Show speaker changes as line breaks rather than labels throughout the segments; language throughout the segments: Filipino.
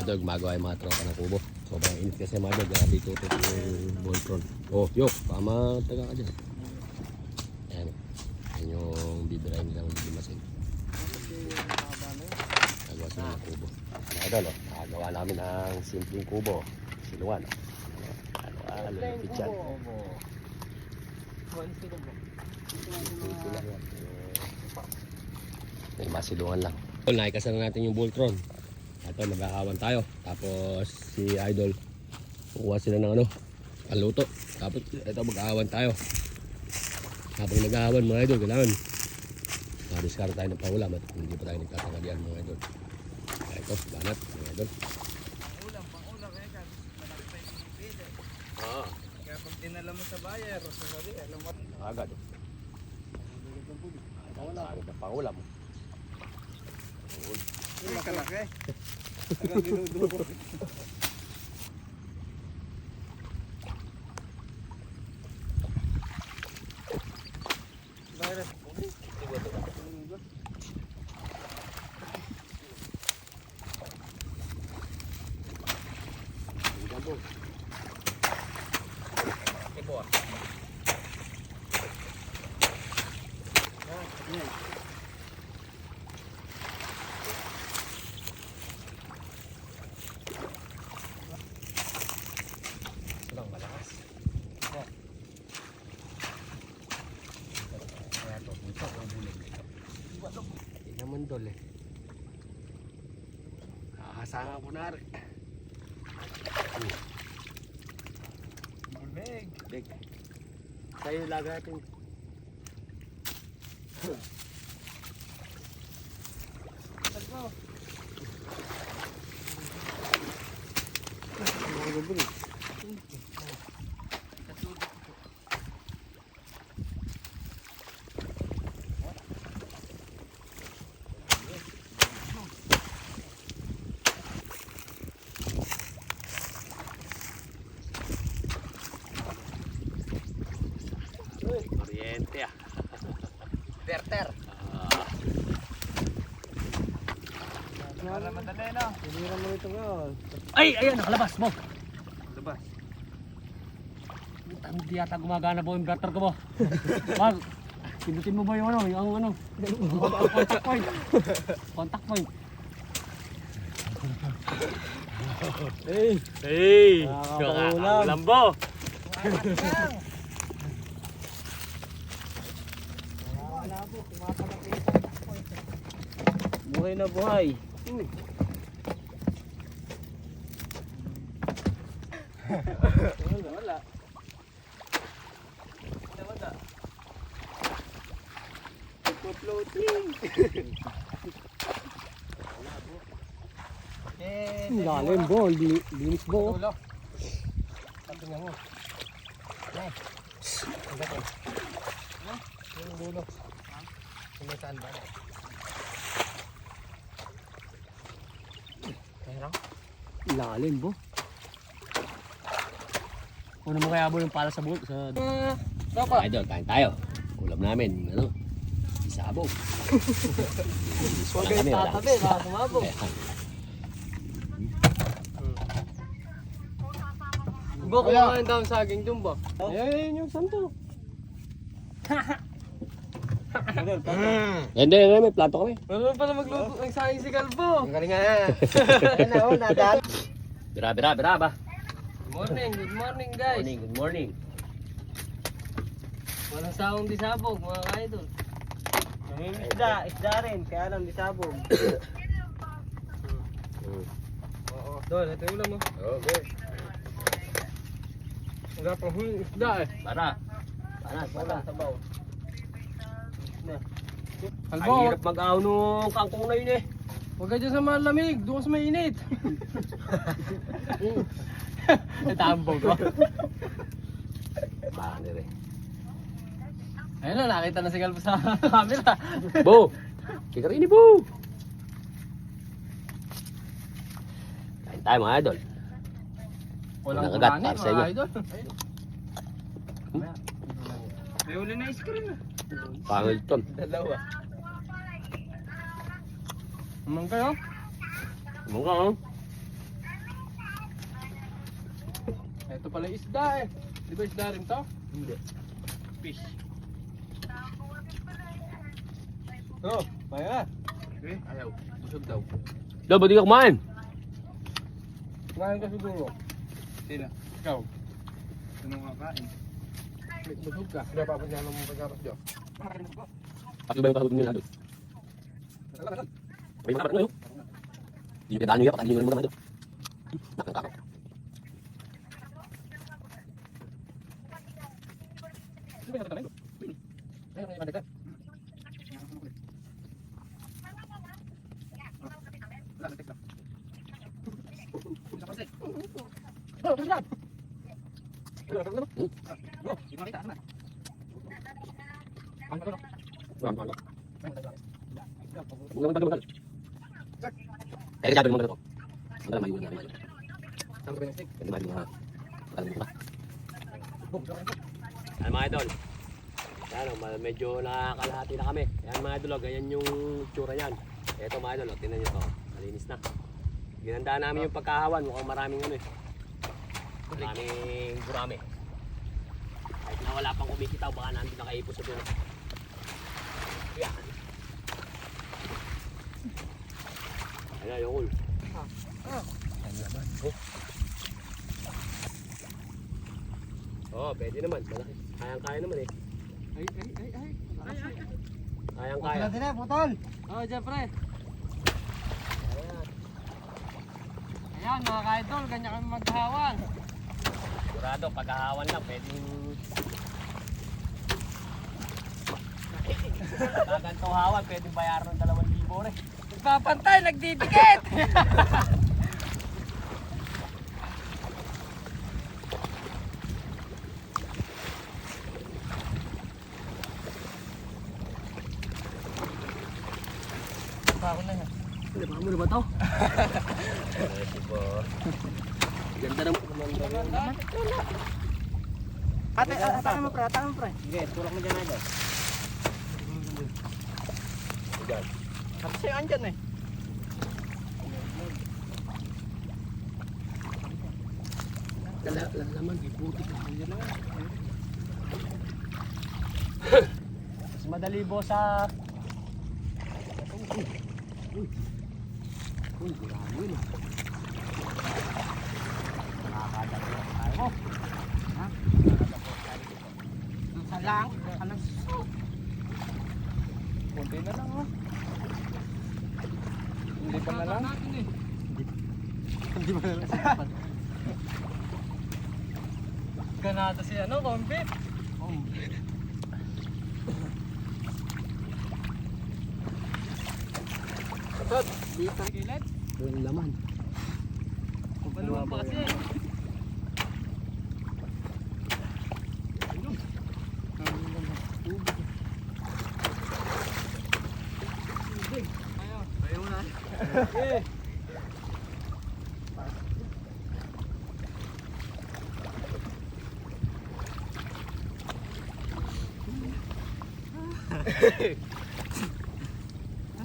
idol, gumagawa yung mga tropa ng kubo. Sobrang init kasi mga idol, grabe tutok yung Voltron. Oh, yok, tama taga ka dyan. Ayan, yan yung bibirahin nilang limasin. Nagawa sila ng kubo. Mga idol, nakagawa namin ng simpleng kubo. Siluan. Lalapit yan. May masilungan lang. Nakikasal na natin yung Voltron. Ito, mag-aawan tayo. Tapos si Idol, kukuha sila ng paluto. Tapos ito, mag-aawan tayo. Habang nag-aawan mga Idol, kailangan madiskara tayo ng paulam at hindi pa tayo nagtatangalian mga Idol. Kaya ito, banat mga Idol.
Pangulam eh, kasi malaki pa yung pinipili.
Oo.
Kaya pag dinala mo sa bayer, sasabi, alam mo.
Agad. Agad na pangulam.
Hindi kalaki. Hanggang ginudugo. Virus.
Sobrang malakas. Kaya ito, ito ang bulig nito. Hindi naman dol eh. Nakakasama po na rin.
Big.
Big. Tayo laga natin. Oriente ah.
Terter. Para madali na.
Hinira mo ito ngayon.
Ay, ayan, nakalabas mo.
Labas.
Hindi yata gumagana po yung inverter ko mo. Wag, pinutin mo ba yung contact point. Contact point.
Hey!
Hey!
Nakakaulam.
Lambo!
Buhay na buhay.
Wala. Wala.
Floating.
Eh,
Lalim bo, linis bo.
Ulo. Tingnan mo. Eh. Yung dulo. Kung saan ba? Kaya
Lalim bo.
Una mo kaya mo yung pala sa bulo. Sa...
Dapat.
Idol, kain tayo. Ulam namin, isabog.
Huwag kayo tatabi, baka sumabog. Bo, kumain daw ang saging dun ba? Ayan yung santo.
Hindi, may plato kami.
Meron pala magluto ng saging si Kalbo.
Ang galing nga. Ayan na, nadal.
Bira ba?
Good morning guys.
Good morning.
Walang sawang disabog mga idol. Isda rin, kaya lang disabog. Oo, doon, ito yung ulam mo.
Okay.
Wala pang isda eh.
Para.
Sabaw.
Ang
Kalbo,
hirap mag-aw nung kangkong na yun eh.
huwag ka dyan sa malamig, doon ka sa mainit. Natambog ko.
Bani rin.
Ayun na, nakita na si Kalbo sa camera.
Bo! Kika rin ni Bo! Kain tayo mga idol.
Walang
Nakagat,
kurangin
para sa
mga
inyo.
idol. May uli na ice cream na.
Pangil ton.
Dalawa.
Naman kayo?
Mukha oh.
Ito pala isda eh. Di ba isda rin to?
Hindi.
Fish. Oh, maya.
Okay.
Ayaw. Busog daw.
Daw, ba't di ka kumain?
Kumain ka siguro.
Sila.
Ikaw.
Sino kakain?
Busog ka. Hindi pa niya mo pagkakas dyan.
Pati ba yung kasabot nyo na doon? May mga kapat mo yun. Hindi nyo kadaan nyo yan, patayin nyo naman doon. Nakakakak. Huwag naman tagal. Kaya kaya naman ito. Ang dala mayroon namin. Hindi ba yung mga alam mo ba? Ayan mga idol. Ayan o, medyo nakakalahati na kami. Ayan mga idol, ganyan yung tsura niyan. Ito mga idol, tingnan nyo to. Malinis na. Ginandaan namin yung pagkahawan. Mukhang maraming ano eh. Maraming gurami. Kahit na wala pang kumikitaw, baka nandun nakaipos sa dulo. Yan. Ayan yung hul. Oh, pwede naman. Malaki. Kayang-kaya naman eh.
Ay.
Kayang-kaya.
Natin na, putol.
Oh, dyan pre.
Ayan.
Ayan mga ka-idol, ganyan kami maghawan.
Sigurado, paghahawan lang, pwedeng... Kagantong hawan, pwedeng bayaran ng 2,000 rin.
Nagpapantay, nagdidikit. Bako na yan.
Ano mo na ba ito? Ganda naman.
Atakan mo, pre. Atakan mo, pre. Sige, tulak mo dyan na dyan.
Yan.
Kasi andyan eh.
Lalaman, di puti ka. Mas madali bo sa... Uy, grabe yun ah. Nakakadagdag tayo mo.
Ha? Sa lang. Alam.
Kunti na lang oh. Hindi pa na lang. Hindi pa na lang. Ganado si ano, Kombit. Tot, dito ang kilit.
Walang laman.
Paluwa pa kasi. Ayaw na. Eh.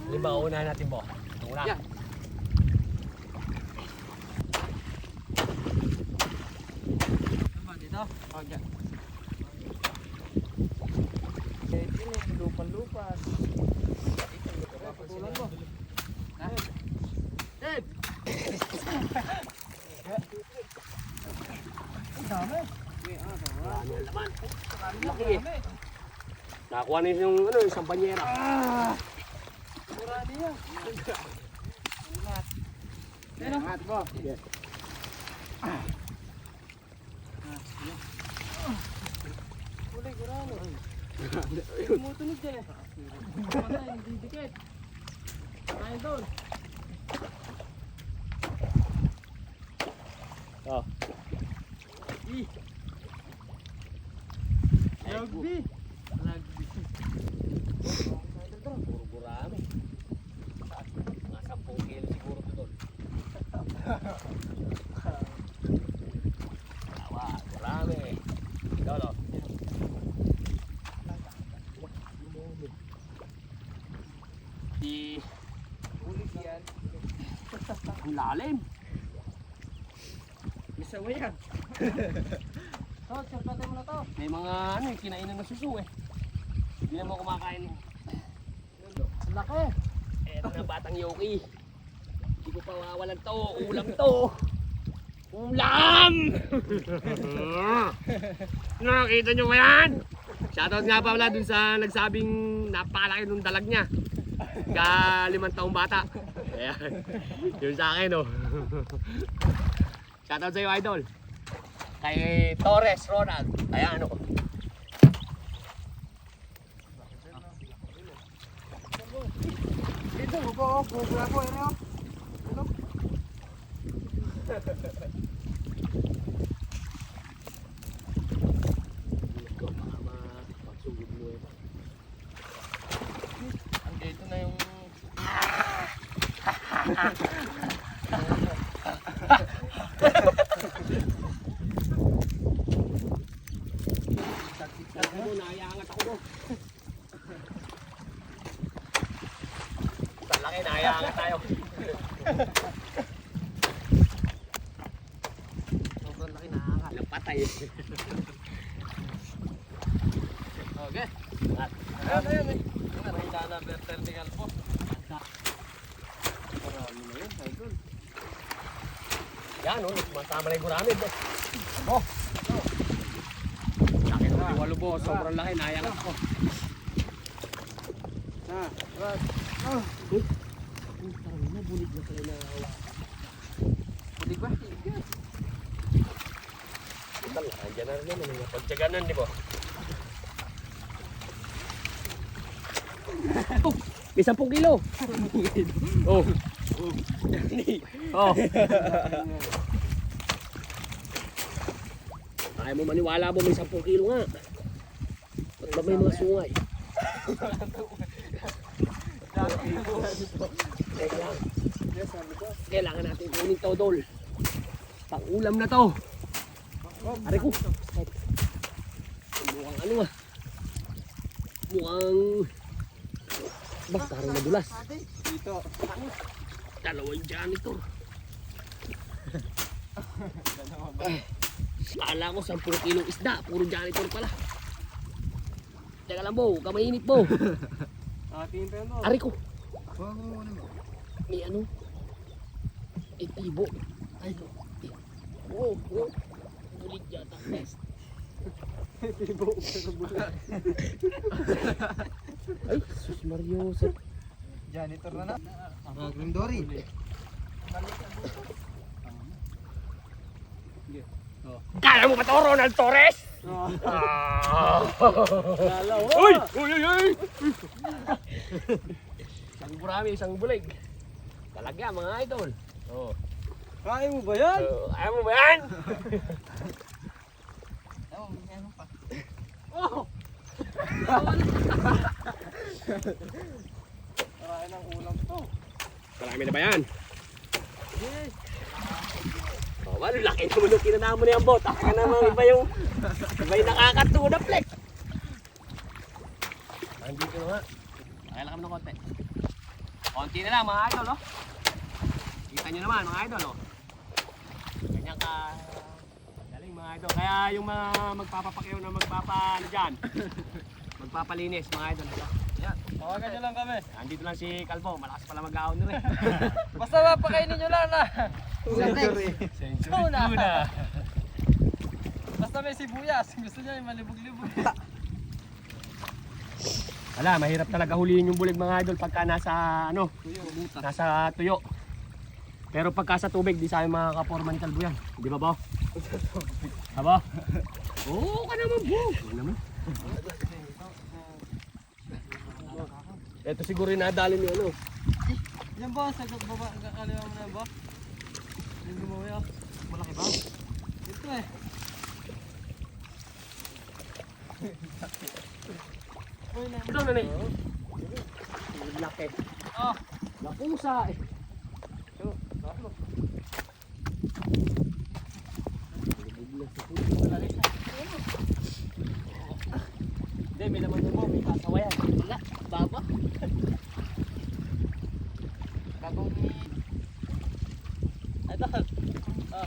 Hindi ba unahin natin bo? Una.
Yeah. Ano dito? Oh, dyan.
Kaya ini, lupan-lupan.
Patulan mo. Ha? Ed!
Ang dami.
Marami ang laman. Laki eh. Nakakuha na yung ano, yung sampanyera.
Murali yan.
Ano? Angat mo.
Yes.
Uli, kurano. Tumutunog dyan eh. Patay, hindi dikit. Tayo doon.
Oh.
Rugby. Rugby.
Puro gurami. Mga 10 kilo siguro ito doon. Tawa, gurami. Ikaw no?
Ulit yan.
Ang lalim.
Misawa yan.
So, surpate mo na to.
May mga ano eh, kinainan ng suso eh. Hindi naman kumakain.
Ang laki.
Eto na batang yoki. Hindi ko pa mawawalan to. Ulam to. Ulam! Nakita nyo ba yan? Shoutout nga pala dun sa nagsabing napakalaki nung dalag niya. Ka 5 taong bata. Ayan. Yun sa akin oh. Shoutout sa'yo idol. Kay Torres Ronald. Ayan ano ko.
Ito, buko, bubula po, ano? Ano?
Andito na yung...
Sabi mo, naiangat ako mo. Sa laki, naiangat tayo.
Sobrang laki na.
Napatay.
Okay.
Ayan, ayan eh.
Nakita na vertical po. Marami na yun, idol.
Yan, oh, masama na yung guramid. Oh. Laki ng walo po, sobrang laki, naiangat ako. Parang nabulig na pala na hawa.
Bulig ba?
Total, andyan na rin naman, napagtiyaganan, di ba? Oh, may 10 kilo. Oh. Oh. Ayaw mo maniwala mo may 10 kilo nga. Ba't ba may mga sungay? Kailangan natin kunin to, Dol. Pang-ulam na to. Aray ko. Mukhang ano ah. Mukhang... Bah, parang nadulas.
Dito.
Dalawang janitor. Kala ko 10 kilong isda. Puro janitor pala. Teka lang, Bo. Kamainit, Bo.
Tingin tayo no.
Aray ko.
Huwag mo muna mo.
May ano? Tibo. Ay, oh, oh. Bulig yata. Best.
Tibo, pero bulag.
Ay, sus Mario.
Janitor na na. Green Dory.
Kala mo ba to, Ronald Torres?
Lala,
Uy! Uy! Uy! Uy! Isang burami, isang bulig. Talaga mga idol. Oh.
Kaya mo ba yan?
Ayaw mo ba yan?
Oh! Kaya ng ulam to.
Marami na ba yan?
Yes.
Oh, well, laki naman yung kinanamo na yung bot. Taka naman iba yung nakakatuna flex. Nandito na nga. Kaya lang kami ng konti. Konti na lang mga idol, oh. Kita nyo naman mga idol, oh. Ganyan ka galing mga idol. Kaya yung mga magpapapakyaw na ano dyan, magpapalinis mga idol.
Yan. Tawagan nyo lang kami.
Nandito lang si Calvo, malakas pala mag-aon na rin.
Basta mapakainin nyo lang na.
Century.
Tuna. Basta may sibuyas. Gusto nyo yung malibog-libog.
Wala, mahirap talaga huliin yung bulig mga idol pagka nasa ano, nasa tuyo. Pero pagka sa tubig, di sa amin makakaporma ni Calvo yan. Di ba ba? Aba? Oo ka naman po. Ano naman? Ito siguro yung nadali ni ano.
Yan ba? Sa baba, kakaliwa mo na ba? Yung gumawa. Malaki ba? Ito eh. Uy, na.
Ito na na. Laki.
Oh.
Lapusa eh. Hindi, may naman mo, may kasawayan. Wala, baba.
Bagong ito. Ah.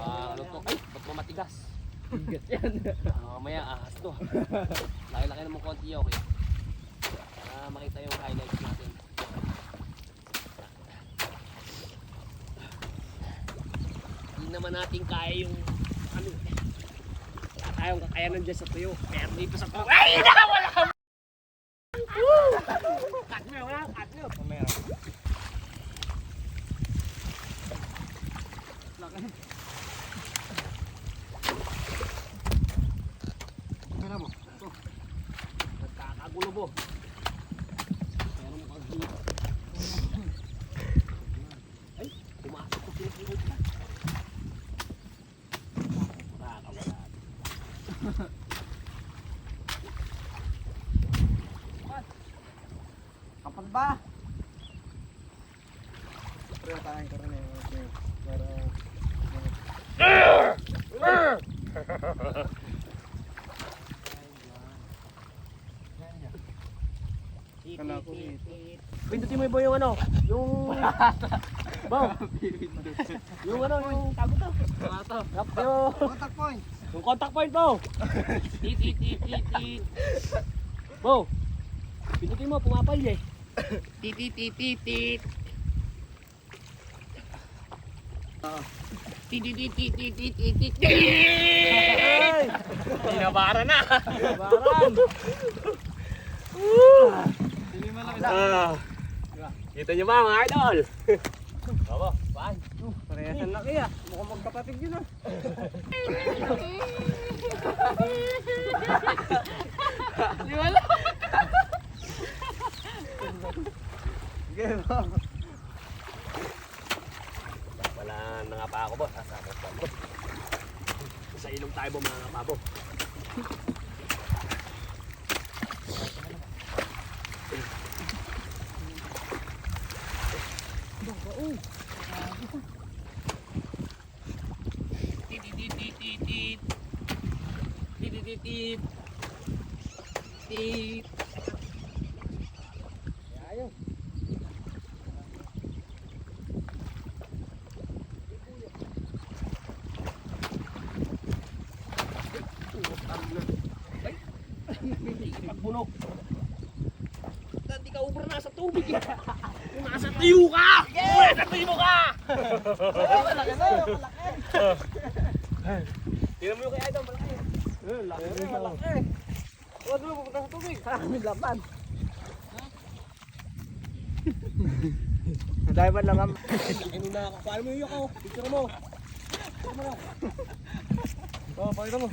Ano to? Ay, ba't mo matigas? Bigat yan. Mamaya ahas to. Laki-laki naman konti okay. Makita yung highlights natin. Hindi naman natin kaya yung ano. Tayong kakayanan dyan sa tuyo. Pero dito sa tuyo. Ay! Nakawala ka! Cut mo ha? Cut mo. Meron.
Kaya mo.
Nagkakagulo po. Pero mukhang hito. Ay, pumasok ko pinakihod ka. Nakakawala.
Kapag ba? Pero tahan ko rin eh. Para... Kala ko
Pindutin mo yung ano? Yung... Bow! Yung ano, yung tago to.
Contact point!
Yung contact point mo! Tit. Bow! Pindutin mo, pumapay eh. Tit. Tit. Binabara na!
Baran! Hindi malaki na.
Kita nyo ba mga idol? Baba, paan?
Parehas ang laki ah. Mukhang magkapatid yun ah. Di wala. Sige ba?
Wala na nga pa ako boss. Sa ilong tayo ba mga kapabo? Tit. Ayaw. Ay, pagbunog. Hindi ka ubra na sa tubig eh. Kung nasa tuyo ka! Uy, nasa tuyo ka!
Malaki na, malaki.
Tingnan mo yung kay Idol, malaki.
Malaki. Huwag mo pupunta sa tubig. May laban. Dahil ba lang ang...
Ano na, paano mo yung ako? Picture mo.
Oo, pakita mo.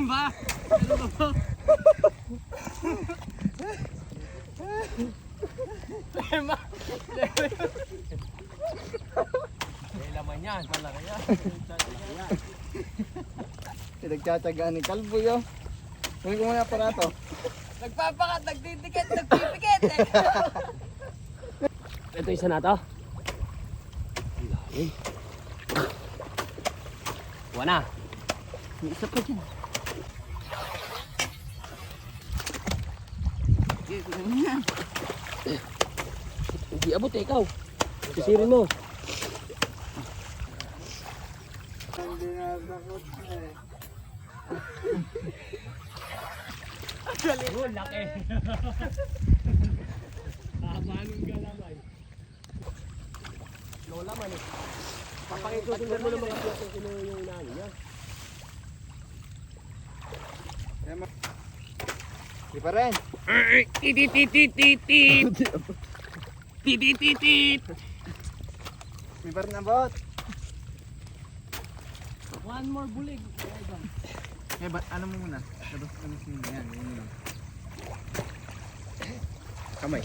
Ba?
May laman yan, malaki yan.
Pinagtsatsagaan ni Kalbo yun. Huwag ko muna aparato.
Nagpapakat, nagtitikit, nagpipikit.
Ito isa na to. Ay. Kuha na.
May isa pa dyan.
Hindi abot eh, ikaw. Sisirin mo.
Hindi na takot eh.
Oh, laki. Papanong galamay. Lola man eh. Papakitusundan mo ng mga piyasong yung inaano niya.
Di pa rin.
Tititit.
Di pa rin ang bot.
One more bulig.
Eh, ba't ano mo muna? Labas mo muna yan. Yan. Kamay.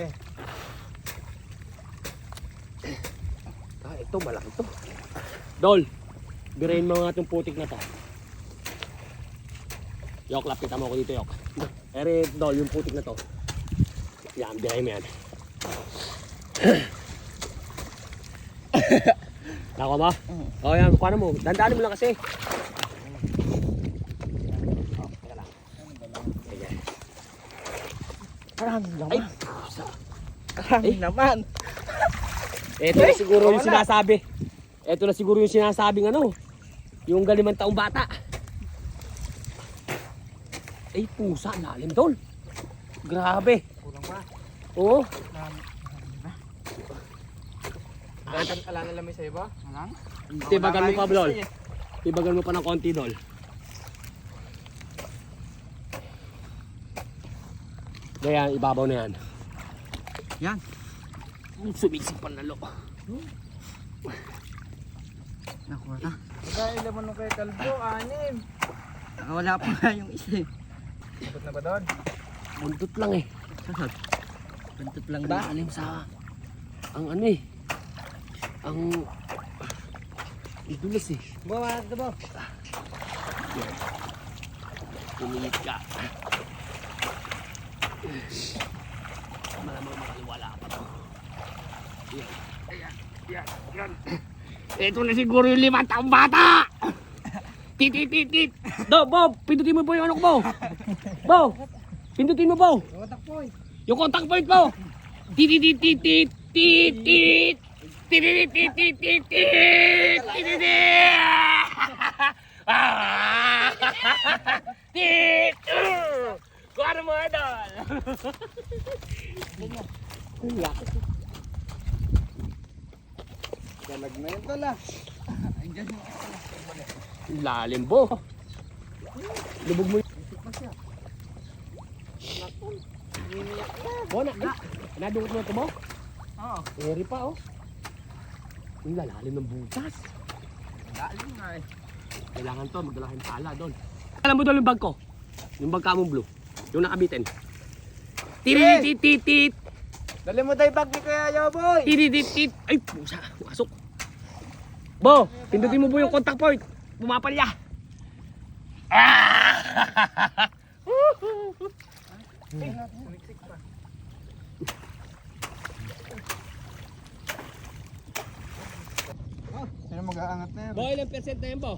Okay.
Ito, malaki to. Dol, birahin mo nga itong putik na to. Yok, lapitan mo ako dito, Yok. Ere, Dol, yung putik na to. Yan, birahin mo yan. Nako mo? Oo, yan, kuha mo. Dandaan mo lang kasi. Teka lang. Sige.
Karami naman.
Ay,
Karami naman.
ito na siguro yung sinasabi. Ito na siguro yung sinasabing ano. Yung galimang taong bata. Ay, pusa, lalim, Dol. Grabe.
Kulang pa.
Oo.
Alam nila may sa'yo ba? Alang?
Tibagan mo pa, Dol. Tibagan mo pa ng konti, Dol. Ganyan, ibabaw na yan.
Yan.
Sumiksik pa lalo.
Nakuha na. Kaya laman nung kay Kalbo, 6.
Wala pa nga yung isa eh.
Ikot na ba doon?
Buntot lang eh.
Buntot lang
Ba?
ba?
Alim sa... Ang ano eh. Ang... Idulas eh.
Bawa na ito ba?
Pumilit ka. Malamang makaliwala pa to. Yan. Ayan. Yan. Yan. Ito na siguro yung 5 taong bata! Tit, tit, tit, tit! Do, Bob! Pindutin mo po yung ano ko, Bo! Bo! Pindutin mo, Bo!
Watak po eh.
Yung contact point mo! Tit, tit, tit, tit, tit, tit, tit! Tit, tit, tit, tit, tit, tit! Tit, tit, tit! Ah! Tit! Kung ano mo, Idol?
Dalag na yun pala.
Lalim, Bo! Lubog mo yun. Bo, nadungot mo ito, Bo?
Oo.
Eri pa, oh. Yung lalalim ng butas.
Galing nga eh.
Kailangan to, magdala kayong pala doon. Alam mo doon yung bag ko? Yung bag ka mong blue. Yung nakabitin. Titititit!
Dali mo tayo bag ni Kuya Yoboy.
Titititit! Ay, pusa! Masok! Bo! Pindutin mo po yung contact point! Pumapalya! Ah!
Sumiksik pa. Sino mag-aangat na yan?
Bo, ilang percent na yun, Bo?